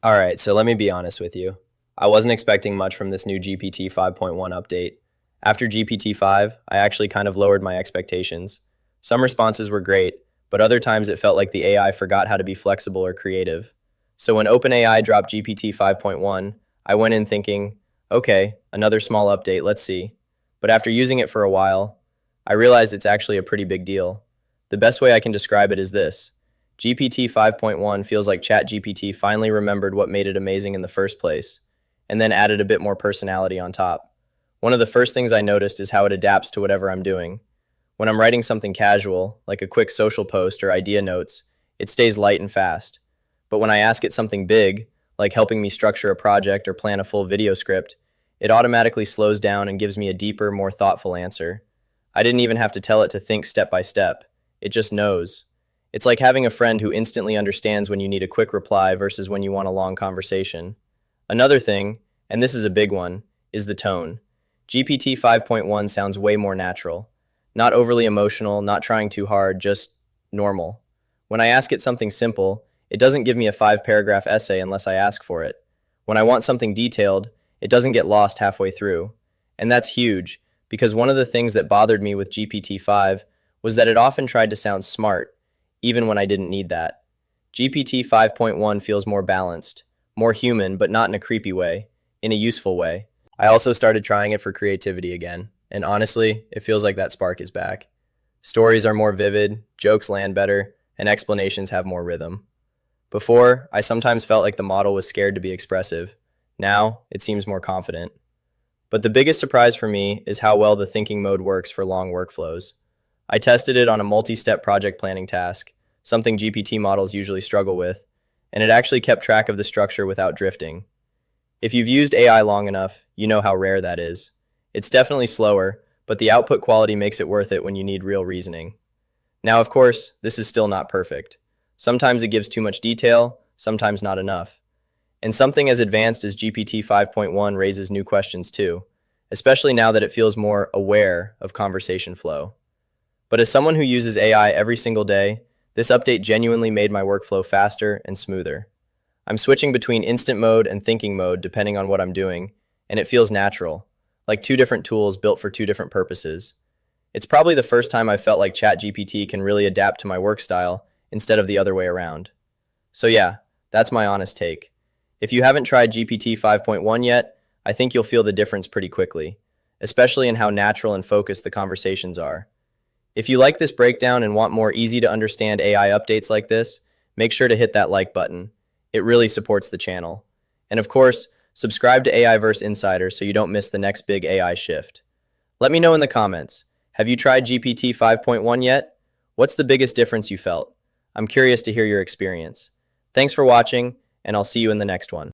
All right, so let me be honest with you. I wasn't expecting much from this new GPT 5.1 update. After GPT 5, I actually kind of lowered my expectations. Some responses were great, but other times it felt like the AI forgot how to be flexible or creative. So when OpenAI dropped GPT 5.1, I went in thinking, okay, another small update, let's see. But after using it for a while, I realized it's actually a pretty big deal. The best way I can describe it is this. GPT 5.1 feels like ChatGPT finally remembered what made it amazing in the first place, and then added a bit more personality on top. One of the first things I noticed is how it adapts to whatever I'm doing. When I'm writing something casual, like a quick social post or idea notes, it stays light and fast. But when I ask it something big, like helping me structure a project or plan a full video script, it automatically slows down and gives me a deeper, more thoughtful answer. I didn't even have to tell it to think step by step. It just knows. It's like having a friend who instantly understands when you need a quick reply versus when you want a long conversation. Another thing, and this is a big one, is the tone. GPT 5.1 sounds way more natural. Not overly emotional, not trying too hard, just normal. When I ask it something simple, it doesn't give me a 5 paragraph essay unless I ask for it. When I want something detailed, it doesn't get lost halfway through. And that's huge, because one of the things that bothered me with GPT 5 was that it often tried to sound smart, even when I didn't need that. GPT 5.1 feels more balanced, more human, but not in a creepy way, in a useful way. I also started trying it for creativity again, and honestly, it feels like that spark is back. Stories are more vivid, jokes land better, and explanations have more rhythm. Before, I sometimes felt like the model was scared to be expressive. Now, it seems more confident. But the biggest surprise for me is how well the thinking mode works for long workflows. I tested it on a multi-step project planning task, something GPT models usually struggle with, and it actually kept track of the structure without drifting. If you've used AI long enough, you know how rare that is. It's definitely slower, but the output quality makes it worth it when you need real reasoning. Now, of course, this is still not perfect. Sometimes it gives too much detail, sometimes not enough. And something as advanced as GPT 5.1 raises new questions too, especially now that it feels more aware of conversation flow. But as someone who uses AI every single day, this update genuinely made my workflow faster and smoother. I'm switching between instant mode and thinking mode depending on what I'm doing, and it feels natural, like two different tools built for two different purposes. It's probably the first time I've felt like ChatGPT can really adapt to my work style instead of the other way around. So yeah, that's my honest take. If you haven't tried GPT 5.1 yet, I think you'll feel the difference pretty quickly, especially in how natural and focused the conversations are. If you like this breakdown and want more easy to understand AI updates like this, make sure to hit that like button. It really supports the channel. And of course, subscribe to AIverse Insider so you don't miss the next big AI shift. Let me know in the comments. Have you tried GPT 5.1 yet? What's the biggest difference you felt? I'm curious to hear your experience. Thanks for watching, and I'll see you in the next one.